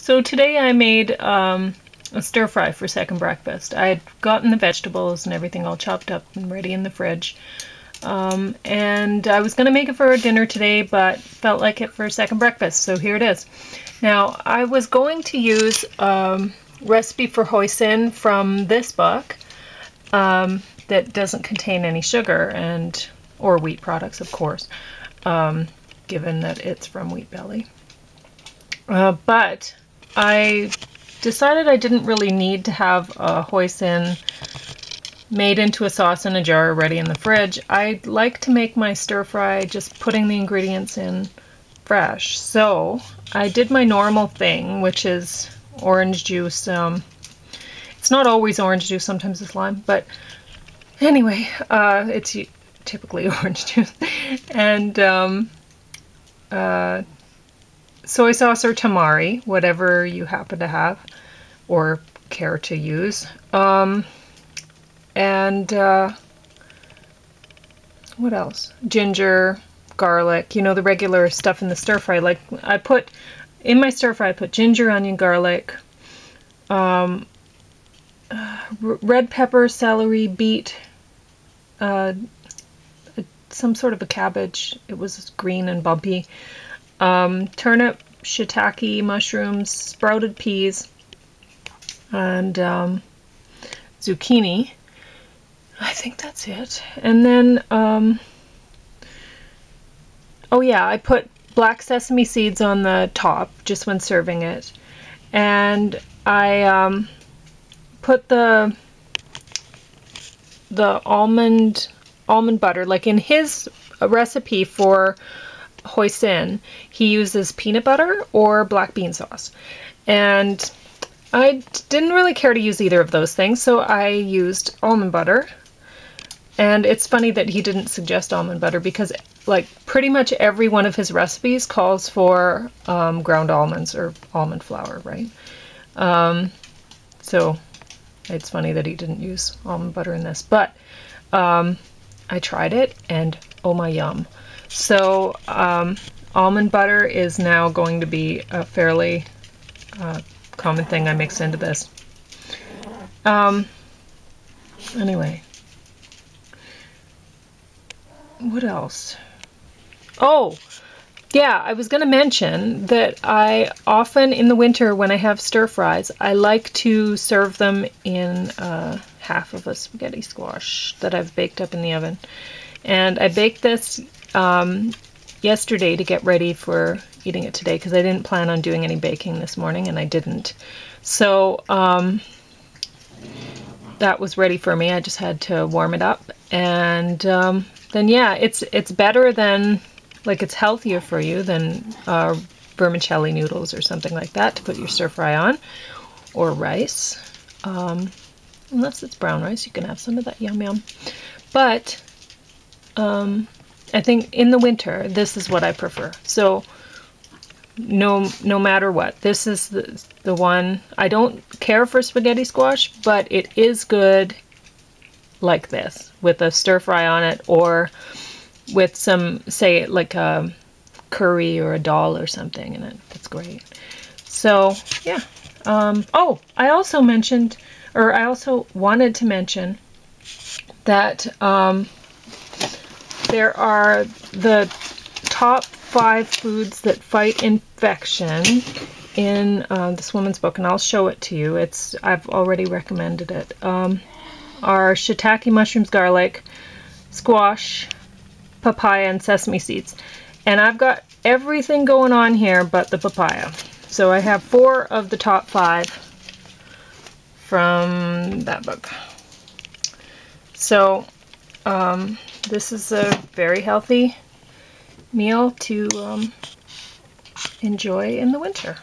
So today I made a stir fry for second breakfast. I had gotten the vegetables and everything all chopped up and ready in the fridge. And I was going to make it for dinner today, but felt like it for second breakfast, so here it is. Now, I was going to use recipe for hoisin from this book that doesn't contain any sugar or wheat products, of course, given that it's from Wheat Belly. But I decided I didn't really need to have a hoisin made into a sauce in a jar ready in the fridge. I like to make my stir fry just putting the ingredients in fresh. So I did my normal thing, which is orange juice. It's not always orange juice, sometimes it's lime, but anyway, it's typically orange juice. And soy sauce or tamari, whatever you happen to have or care to use. And what else? Ginger, garlic, you know, the regular stuff in the stir fry. Like in my stir fry, I put ginger, onion, garlic, red pepper, celery, beet, some sort of a cabbage. It was green and bumpy. Turnip, shiitake, mushrooms, sprouted peas, and zucchini. I think that's it. And then, oh yeah, I put black sesame seeds on the top just when serving it. And I put the almond butter, like in his recipe for hoisin, he uses peanut butter or black bean sauce. And I didn't really care to use either of those things, so I used almond butter. And it's funny that he didn't suggest almond butter because like pretty much every one of his recipes calls for ground almonds or almond flour, right? So it's funny that he didn't use almond butter in this, but I tried it and oh my yum. So almond butter is now going to be a fairly common thing I mix into this. Anyway. What else? Oh, yeah, I was going to mention that I often in the winter when I have stir fries, I like to serve them in half of a spaghetti squash that I've baked up in the oven. And I baked this yesterday to get ready for eating it today because I didn't plan on doing any baking this morning, and I didn't. So that was ready for me. I just had to warm it up, and then yeah, it's better than, like, it's healthier for you than vermicelli noodles or something like that to put your stir fry on, or rice. Unless it's brown rice, you can have some of that, yum yum. But I think in the winter, this is what I prefer. So no matter what, this is the one. I don't care for spaghetti squash, but it is good like this, with a stir fry on it, or with some, say, like a curry or a dal or something in it. That's great. So yeah. Oh, I also mentioned, or I also wanted to mention that there are the top 5 foods that fight infection in this woman's book, and I'll show it to you. I've already recommended it. Are shiitake, mushrooms, garlic, squash, papaya, and sesame seeds. And I've got everything going on here but the papaya. So I have 4 of the top 5 from that book. So this is a very healthy meal to enjoy in the winter.